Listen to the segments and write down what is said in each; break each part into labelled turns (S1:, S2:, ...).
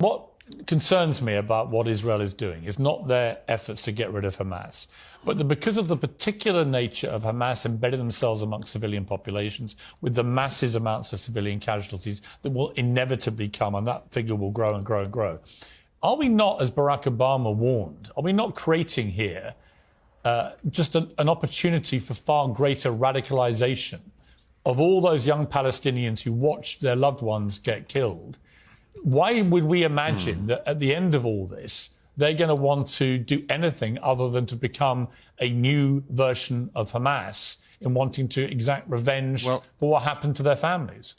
S1: What concerns me about what Israel is doing is not their efforts to get rid of Hamas, but because of the particular nature of Hamas embedding themselves amongst civilian populations with the massive amounts of civilian casualties that will inevitably come, and that figure will grow and grow and grow. Are we not, as Barack Obama warned, are we not creating here just an opportunity for far greater radicalization of all those young Palestinians who watched their loved ones get killed? Why would we imagine that at the end of all this, they're going to want to do anything other than to become a new version of Hamas in wanting to exact revenge for what happened to their families?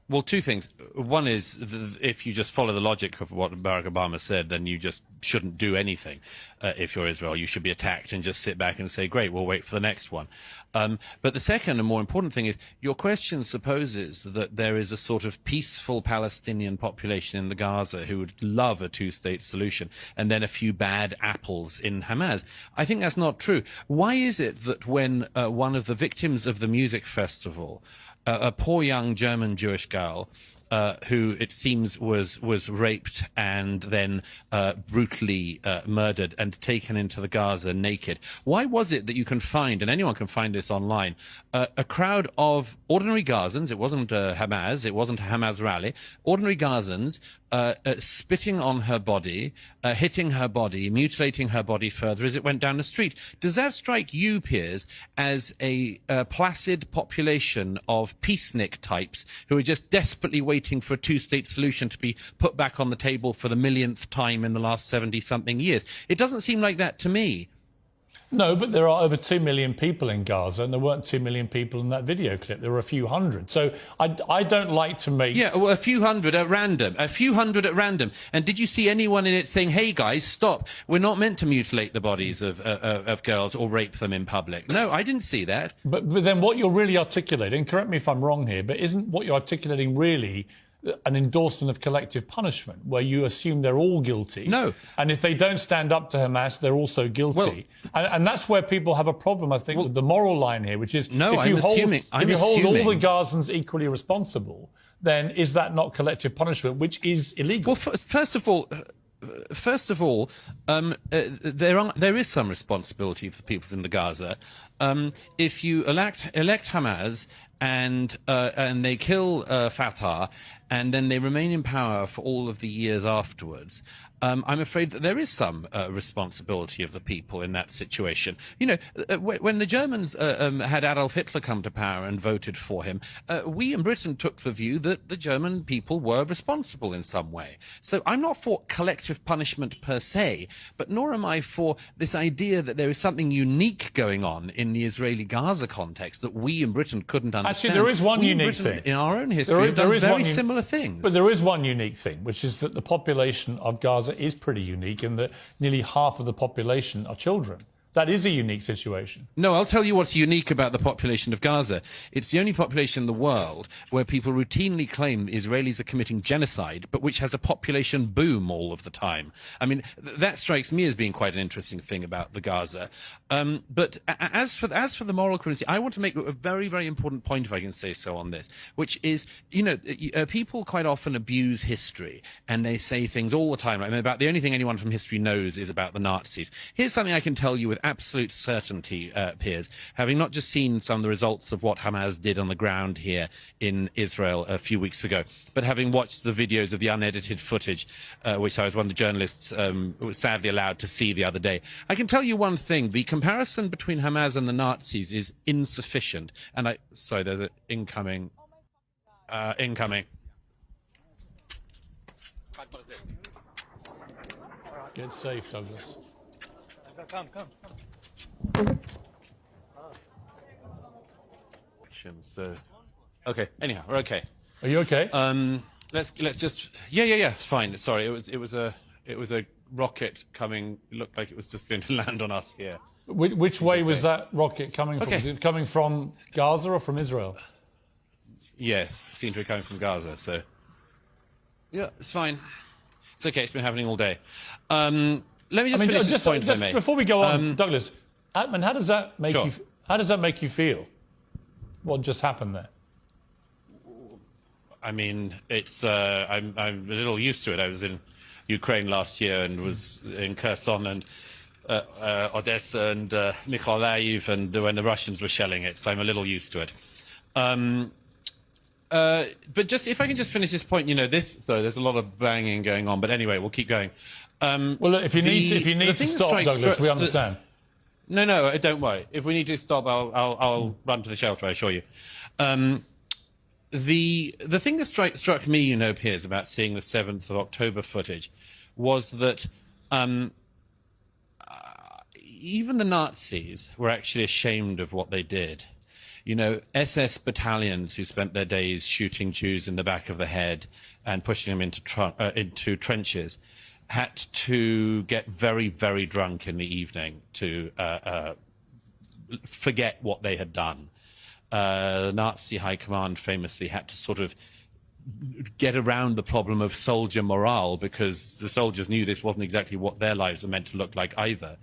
S2: Well, two things. One is, if you just follow the logic of what Barack Obama said, then you just shouldn't do anything. If you're Israel, you should be attacked and just sit back and say, great, we'll wait for the next one. But the second and more important thing is, your question supposes that there is a sort of peaceful Palestinian population in the Gaza who would love a two-state solution, and then a few bad apples in Hamas. I think that's not true. Why is it that when one of the victims of the music festival, a poor young German Jewish girl, who it seems was raped and then brutally murdered and taken into the Gaza naked. Why was it that you can find, and anyone can find this online, a crowd of ordinary Gazans? It wasn't Hamas, it wasn't a Hamas rally. Ordinary Gazans spitting on her body, hitting her body, mutilating her body further as it went down the street. Does that strike you, Piers, as a placid population of peacenik types who are just desperately waiting for a two-state solution to be put back on the table for the millionth time in the last 70-something years? It doesn't seem like that to me.
S1: No, but there are over 2 million people in Gaza, and there weren't 2 million people in that video clip. There were a few hundred. So I don't like to make...
S2: Yeah, well, a few hundred at random. A few hundred at random. And did you see anyone in it saying, hey, guys, stop. We're not meant to mutilate the bodies of girls or rape them in public? No, I didn't see that.
S1: But then what you're really articulating, correct me if I'm wrong here, but isn't what you're articulating really an endorsement of collective punishment, where you assume they're all guilty?
S2: No.
S1: And if they don't stand up to Hamas, they're also guilty. Well, and that's where people have a problem, I think, with the moral line here, which is
S2: no,
S1: if you hold all the Gazans equally responsible, then is that not collective punishment, which is illegal?
S2: Well, first of all, there is some responsibility for the peoples in the Gaza. If you elect Hamas and they kill Fatah, and then they remain in power for all of the years afterwards, I'm afraid that there is some responsibility of the people in that situation. You know, when the Germans had Adolf Hitler come to power and voted for him, we in Britain took the view that the German people were responsible in some way. So I'm not for collective punishment per se, but nor am I for this idea that there is something unique going on in the Israeli-Gaza context that we in Britain couldn't understand.
S1: Actually, there is one unique thing.
S2: In our own history, we've done very similar things.
S1: But there is one unique thing, which is that the population of Gaza is pretty unique in that nearly half of the population are children. That is a unique situation.
S2: No, I'll tell you what's unique about the population of Gaza. It's the only population in the world where people routinely claim Israelis are committing genocide, but which has a population boom all of the time. I mean, that strikes me as being quite an interesting thing about the Gaza. But as for the moral equivalency, I want to make a very, very important point, if I can say so, on this, which is, you know, people quite often abuse history, and they say things all the time. I mean, about the only thing anyone from history knows is about the Nazis. Here's something I can tell you with absolute certainty, Piers, having not just seen some of the results of what Hamas did on the ground here in Israel a few weeks ago, but having watched the videos of the unedited footage, which I was one of the journalists was sadly allowed to see the other day. I can tell you one thing: the comparison between Hamas and the Nazis is insufficient. And sorry, there's an incoming.
S1: Get safe, Douglas.
S3: Come.
S2: So, okay. Anyhow, we're okay.
S1: Are you okay?
S2: Let's just. Yeah. It's fine. Sorry, it was a rocket coming. It looked like it was just going to land on us here.
S1: Which way was that rocket coming from? Was it coming from Gaza or from Israel?
S2: Yes, it seemed to be coming from Gaza. So, yeah, it's fine. It's okay. It's been happening all day. Let me just finish this point, if I may.
S1: Before we go on, Douglas, Atman, how does that make you? How does that make you feel? What just happened there?
S2: I mean, it's I'm a little used to it. I was in Ukraine last year and was in Kherson and Odessa and Mykolaiv, and when the Russians were shelling it, so I'm a little used to it. But just if I can just finish this point, sorry, there's a lot of banging going on, but anyway, we'll keep going.
S1: Well, look, if you need to stop, Douglas, we understand.
S2: No, don't worry. If we need to stop, I'll run to the shelter, I assure you. The thing that struck me, Piers, about seeing the 7th of October footage was that even the Nazis were actually ashamed of what they did. SS battalions who spent their days shooting Jews in the back of the head and pushing them into trenches had to get very, very drunk in the evening to forget what they had done. The Nazi high command famously had to sort of get around the problem of soldier morale because the soldiers knew this wasn't exactly what their lives were meant to look like either.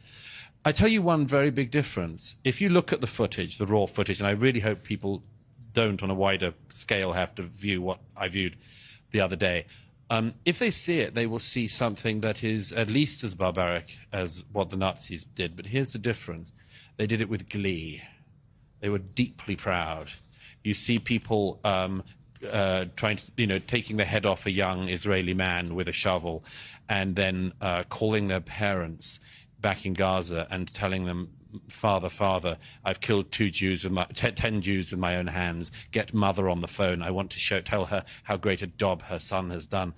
S2: I tell you one very big difference. If you look at the footage, the raw footage, and I really hope people don't on a wider scale have to view what I viewed the other day, if they see it, they will see something that is at least as barbaric as what the Nazis did. But here's the difference. They did it with glee. They were deeply proud. You see people trying to, taking the head off a young Israeli man with a shovel and then calling their parents back in Gaza and telling them, Father, I've killed 10 Jews with my own hands. Get mother on the phone. I want to tell her how great a job her son has done.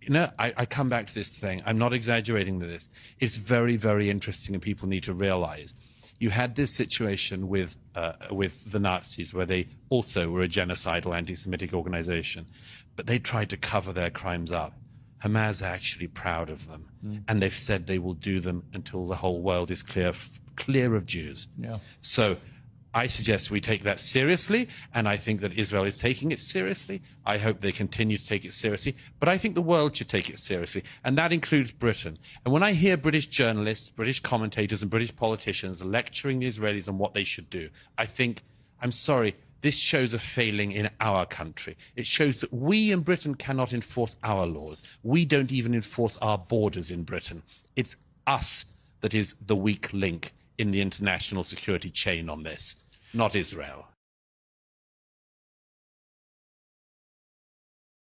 S2: I come back to this thing. I'm not exaggerating this. It's very, very interesting, and people need to realize you had this situation with the Nazis where they also were a genocidal anti-Semitic organization, but they tried to cover their crimes up. Hamas are actually proud of them, and they've said they will do them until the whole world is clear of Jews.
S1: Yeah.
S2: So I suggest we take that seriously, and I think that Israel is taking it seriously. I hope they continue to take it seriously, but I think the world should take it seriously, and that includes Britain. And when I hear British journalists, British commentators, and British politicians lecturing the Israelis on what they should do, I think, I'm sorry, this shows a failing in our country. It shows that we in Britain cannot enforce our laws. We don't even enforce our borders in Britain. It's us that is the weak link in the international security chain on this, not Israel.